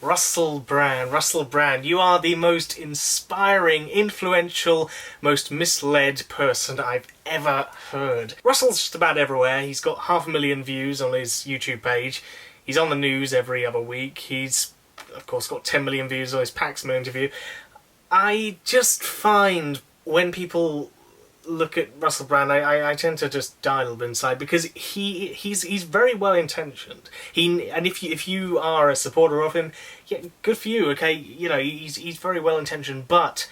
Russell Brand, you are the most inspiring, influential, most misled person I've ever heard. Russell's just about everywhere. He's got 500,000 views on his YouTube page. He's on the news every other week. He's, of course, got 10 million views on his Paxman interview. I just find when people look at Russell Brand, I tend to just die a little bit inside, because he's very well intentioned. And if you are a supporter of him, yeah, good for you. Okay, you know, he's very well intentioned, but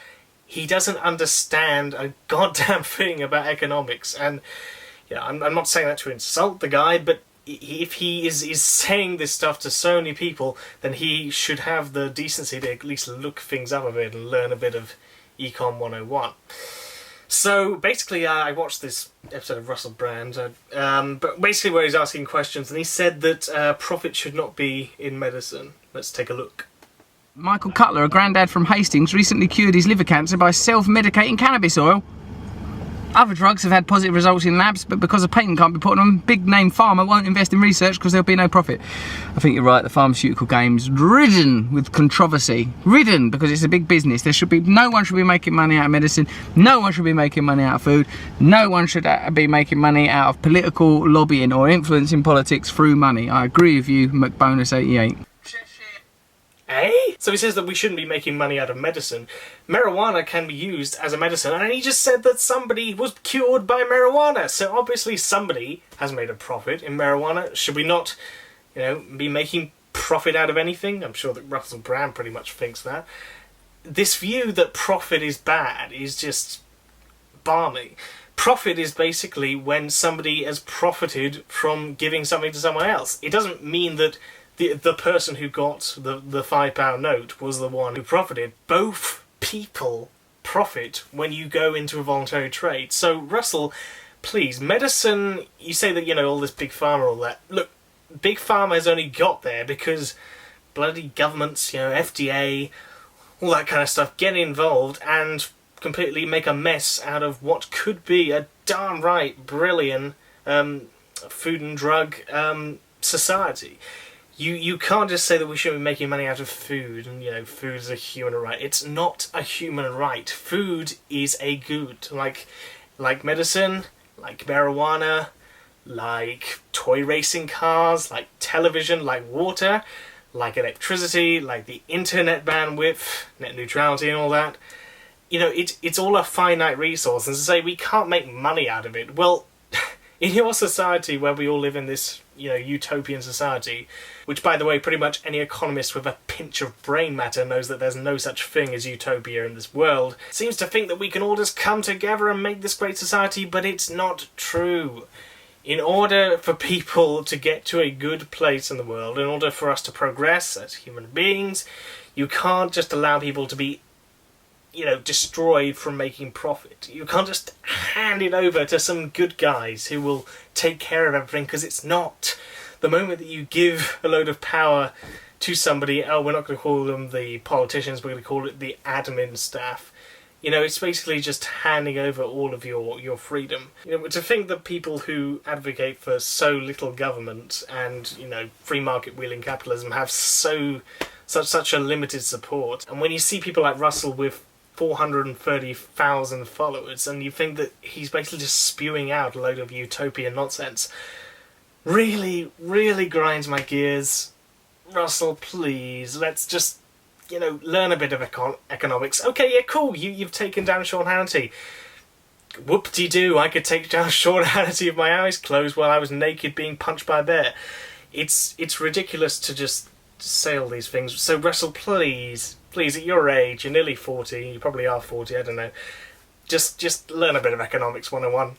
he doesn't understand a goddamn thing about economics. And yeah, I'm not saying that to insult the guy, but if he is saying this stuff to so many people, then he should have the decency to at least look things up a bit and learn a bit of Econ 101. So basically, I watched this episode of Russell Brand, but basically where he's asking questions, and he said that profit should not be in medicine. Let's take a look. Michael Cutler, a granddad from Hastings, recently cured his liver cancer by self-medicating cannabis oil. Other drugs have had positive results in labs, but because a patent can't be put on them, big-name pharma won't invest in research because there'll be no profit. I think you're right, the pharmaceutical game's ridden with controversy. Ridden, because it's a big business. No one should be making money out of medicine. No one should be making money out of food. No one should be making money out of political lobbying or influencing politics through money. I agree with you, McBonus88. Eh? So he says that we shouldn't be making money out of medicine. Marijuana can be used as a medicine, and he just said that somebody was cured by marijuana. So obviously somebody has made a profit in marijuana. Should we not, you know, be making profit out of anything? I'm sure that Russell Brand pretty much thinks that. This view that profit is bad is just balmy. Profit is basically when somebody has profited from giving something to someone else. It doesn't mean that the person who got the £5 note was the one who profited. Both people profit when you go into a voluntary trade. So Russell, please, medicine, you say that, you know, all this big pharma, all that. Look, big pharma has only got there because bloody governments, you know, FDA, all that kind of stuff, get involved and completely make a mess out of what could be a darn right brilliant food and drug society. You can't just say that we shouldn't be making money out of food, and, you know, food is a human right. It's not a human right. Food is a good. Like medicine, like marijuana, like toy racing cars, like television, like water, like electricity, like the internet bandwidth, net neutrality and all that. You know, it's all a finite resource, and to say we can't make money out of it, well, in your society where we all live in this, you know, utopian society, which, by the way, pretty much any economist with a pinch of brain matter knows that there's no such thing as utopia in this world, seems to think that we can all just come together and make this great society, but it's not true. In order for people to get to a good place in the world, in order for us to progress as human beings, you can't just allow people to be, you know, destroyed from making profit. You can't just hand it over to some good guys who will take care of everything, because it's not. The moment that you give a load of power to somebody, oh, we're not going to call them the politicians, we're going to call it the admin staff. You know, it's basically just handing over all of your freedom. You know, to think that people who advocate for so little government and, you know, free market wheeling capitalism have such a limited support. And when you see people like Russell with 430,000 followers, and you think that he's basically just spewing out a load of utopian nonsense, really, really grinds my gears. Russell, please, let's just, you know, learn a bit of economics. Okay, yeah, cool, you've taken down Sean Hannity. Whoop-de-doo, I could take down Sean Hannity with my eyes closed while I was naked being punched by a bear. It's ridiculous to just say all these things. So Russell, please, at your age, you're nearly 40, you probably are 40, I don't know, just learn a bit of economics 101.